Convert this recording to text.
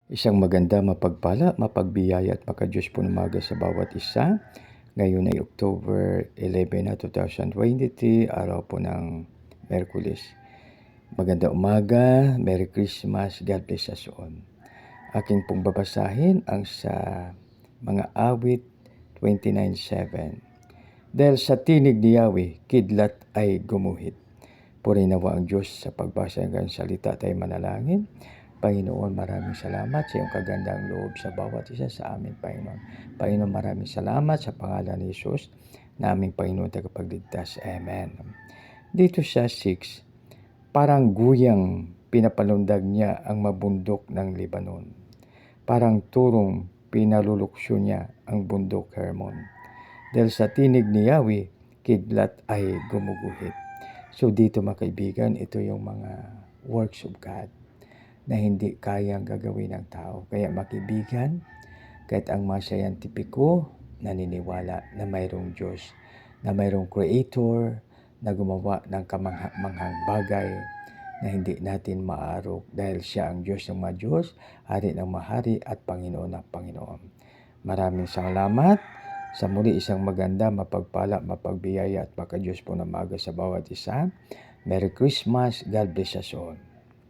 Isang maganda, mapagpala, mapagbiyaya at makadiyos po umaga sa bawat isa. Ngayon ay October 11 na 2023, araw po ng Merkulis. Maganda umaga, Merry Christmas, God bless us all. Aking pong babasahin ang sa mga awit 29:7. Dahil sa tinig ni Yahweh, kidlat ay gumuhit. Purihin nawa ang Diyos sa pagbasa ng salita tayo manalangin. Panginoon, maraming salamat sa iyong kagandang loob sa bawat isa sa amin, Panginoon. Panginoon, maraming salamat sa pangalan ni Jesus na aming Panginoon tagapagligtas. Amen. Dito sa 6, parang guyang pinapalundag niya ang mabundok ng Lebanon. Parang turong pinaluluksyo niya ang bundok Hermon. Dahil sa tinig ni Yahweh, kidlat ay gumuguhit. So dito mga kaibigan, ito yung mga works of God na hindi kayang gagawin ng tao. Kaya makibigan, kahit ang mga scientifico naniniwala na mayroong Diyos, na mayroong Creator na gumawa ng kamangha-manghang bagay na hindi natin maaarok dahil siya ang Diyos ng mga Diyos, Hari ng mahari at Panginoon ng Panginoon. Maraming salamat. Sa muli isang maganda, mapagpala, mapagbiyaya at makadiyos po na maga sa bawat isa. Merry Christmas. God bless us all.